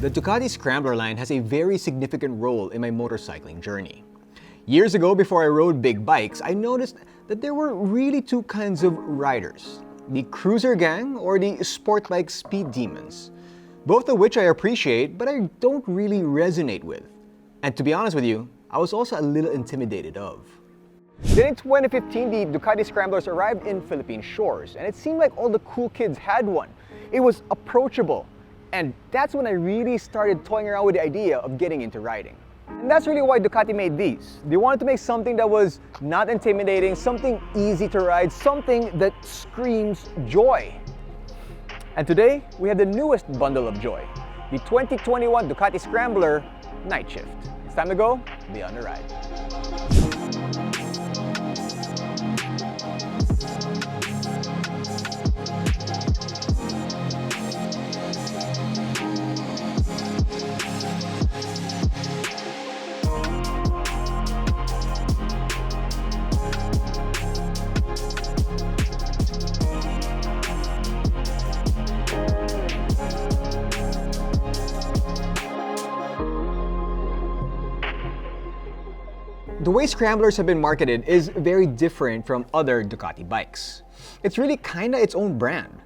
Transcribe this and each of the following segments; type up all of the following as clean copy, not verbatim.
The Ducati Scrambler line has a very significant role in my motorcycling journey. Years ago, before I rode big bikes, I noticed that there were really two kinds of riders: the cruiser gang or the sport bike speed demons. Both of which I appreciate, but I don't really resonate with. And to be honest with you, I was also a little intimidated of. Then in 2015, the Ducati Scramblers arrived in Philippine shores, and it seemed like all the cool kids had one. It was approachable, and that's when I really started toying around with the idea of getting into riding. And that's really why Ducati made these. They wanted to make something that was not intimidating, something easy to ride, something that screams joy. And today, we have the newest bundle of joy, the 2021 Ducati Scrambler Nightshift. It's time to go beyond the ride. The way Scramblers have been marketed is very different from other Ducati bikes. It's really kinda its own brand.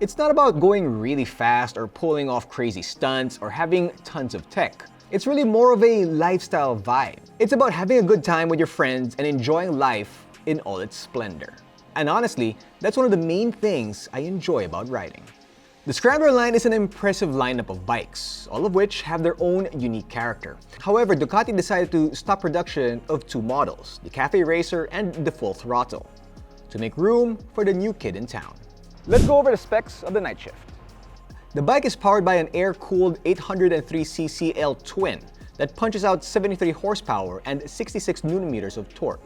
It's not about going really fast or pulling off crazy stunts or having tons of tech. It's really more of a lifestyle vibe. It's about having a good time with your friends and enjoying life in all its splendor. And honestly, that's one of the main things I enjoy about riding. The Scrambler line is an impressive lineup of bikes, all of which have their own unique character. However, Ducati decided to stop production of two models, the Cafe Racer and the Full Throttle, to make room for the new kid in town. Let's go over the specs of the Nightshift. The bike is powered by an air-cooled 803cc L twin that punches out 73 horsepower and 66 Nm of torque.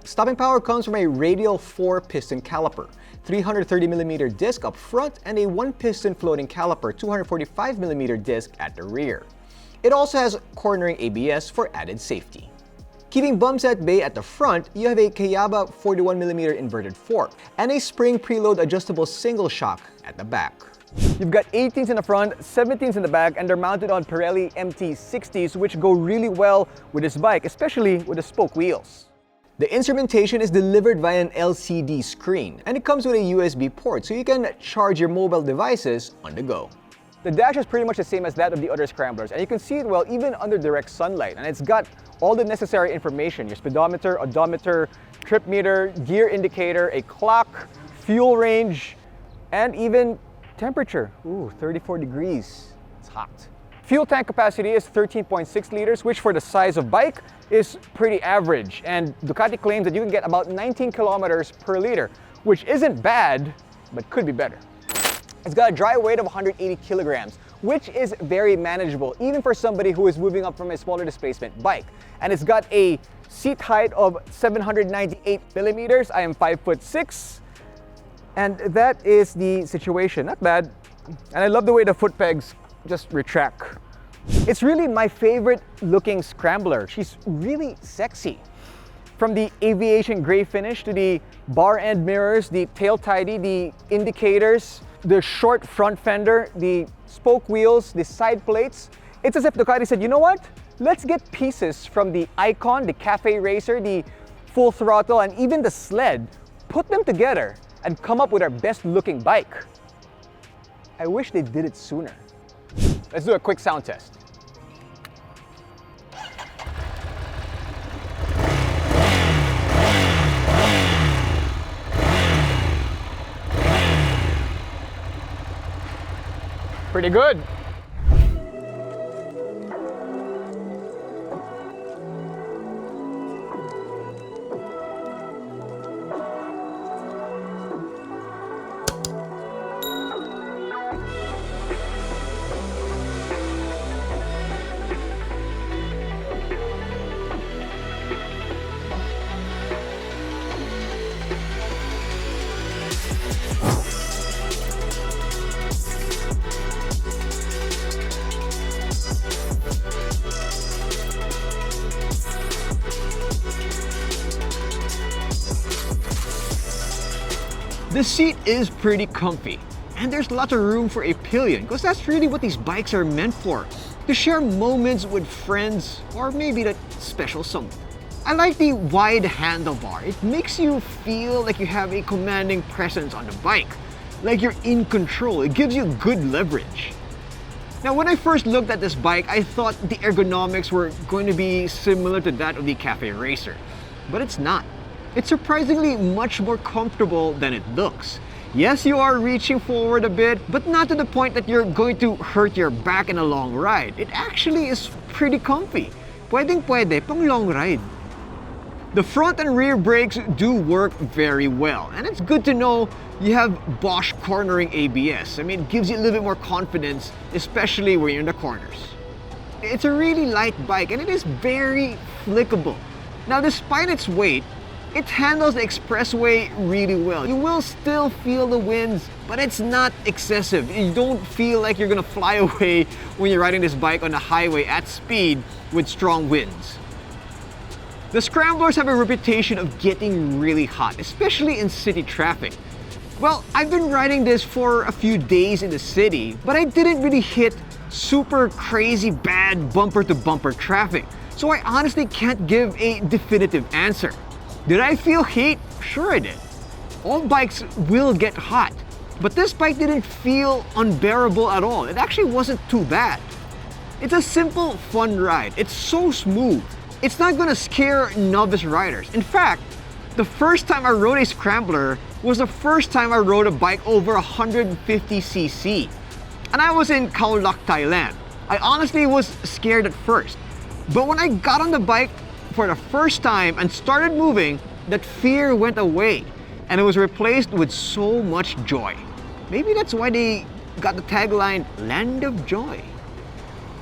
Stopping power comes from a radial 4-piston caliper, 330mm disc up front, and a 1-piston floating caliper 245mm disc at the rear. It also has cornering ABS for added safety. Keeping bumps at bay at the front, you have a Kayaba 41mm inverted fork and a spring preload adjustable single shock at the back. You've got 18s in the front, 17s in the back, and they're mounted on Pirelli MT60s, which go really well with this bike, especially with the spoke wheels. The instrumentation is delivered via an LCD screen, and it comes with a USB port so you can charge your mobile devices on the go. The dash is pretty much the same as that of the other Scramblers, and you can see it well even under direct sunlight, and it's got all the necessary information: your speedometer, odometer, trip meter, gear indicator, a clock, fuel range, and even temperature. Ooh, 34 degrees. It's hot. Fuel tank capacity is 13.6 liters, which for the size of bike is pretty average. And Ducati claims that you can get about 19 kilometers per liter, which isn't bad, but could be better. It's got a dry weight of 180 kilograms, which is very manageable, even for somebody who is moving up from a smaller displacement bike. And it's got a seat height of 798 millimeters. I am 5'6", and that is the situation. Not bad. And I love the way the foot pegs just retract. It's really my favorite looking Scrambler. She's really sexy. From the aviation gray finish to the bar end mirrors, the tail tidy, the indicators, the short front fender, the spoke wheels, the side plates. It's as if Ducati said, you know what? Let's get pieces from the Icon, the Cafe Racer, the Full Throttle, and even the Sled, put them together and come up with our best looking bike. I wish they did it sooner. Let's do a quick sound test. Pretty good. The seat is pretty comfy. And there's lots of room for a pillion, because that's really what these bikes are meant for. To share moments with friends, or maybe that special someone. I like the wide handlebar. It makes you feel like you have a commanding presence on the bike. Like you're in control. It gives you good leverage. Now, when I first looked at this bike, I thought the ergonomics were going to be similar to that of the Cafe Racer. But it's not. It's surprisingly much more comfortable than it looks. Yes, you are reaching forward a bit, but not to the point that you're going to hurt your back in a long ride. It actually is pretty comfy. Pwedeng-pwede pang long ride. The front and rear brakes do work very well, and it's good to know you have Bosch cornering ABS. I mean, it gives you a little bit more confidence, especially when you're in the corners. It's a really light bike, and it is very flickable. Now, despite its weight, it handles the expressway really well. You will still feel the winds, but it's not excessive. You don't feel like you're gonna fly away when you're riding this bike on the highway at speed with strong winds. The Scramblers have a reputation of getting really hot, especially in city traffic. Well, I've been riding this for a few days in the city, but I didn't really hit super crazy bad bumper-to-bumper traffic. So I honestly can't give a definitive answer. Did I feel heat? Sure I did. All bikes will get hot, but this bike didn't feel unbearable at all. It actually wasn't too bad. It's a simple, fun ride. It's so smooth. It's not gonna scare novice riders. In fact, the first time I rode a Scrambler was the first time I rode a bike over 150cc. And I was in Khao Lak, Thailand. I honestly was scared at first. But when I got on the bike for the first time and started moving, that fear went away. And it was replaced with so much joy. Maybe that's why they got the tagline, Land of Joy.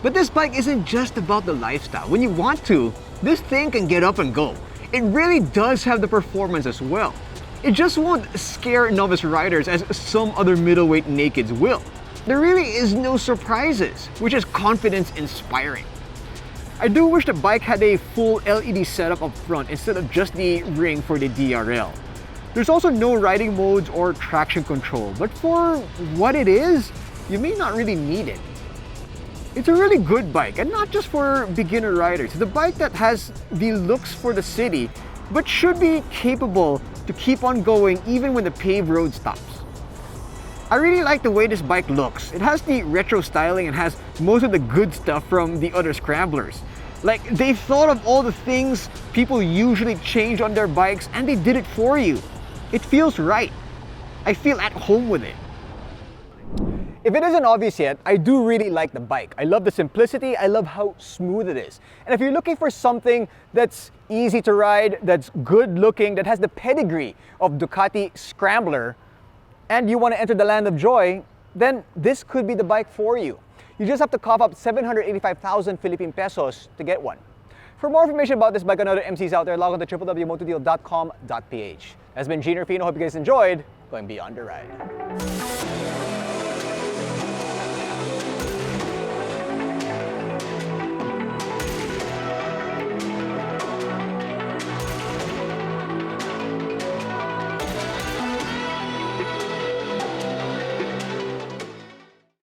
But this bike isn't just about the lifestyle. When you want to, this thing can get up and go. It really does have the performance as well. It just won't scare novice riders as some other middleweight nakeds will. There really is no surprises, which is confidence inspiring. I do wish the bike had a full LED setup up front instead of just the ring for the DRL. There's also no riding modes or traction control, but for what it is, you may not really need it. It's a really good bike, and not just for beginner riders. It's a bike that has the looks for the city, but should be capable to keep on going even when the paved road stops. I really like the way this bike looks. It has the retro styling and has most of the good stuff from the other Scramblers. Like, they've thought of all the things people usually change on their bikes, and they did it for you. It feels right. I feel at home with it. If it isn't obvious yet, I do really like the bike. I love the simplicity, I love how smooth it is. And if you're looking for something that's easy to ride, that's good looking, that has the pedigree of Ducati Scrambler, and you want to enter the land of joy, then this could be the bike for you. You just have to cough up 785,000 Philippine pesos to get one. For more information about this bike and other MCs out there, log on to www.motodeal.com.ph. That's been Jinno. Hope you guys enjoyed going beyond the ride.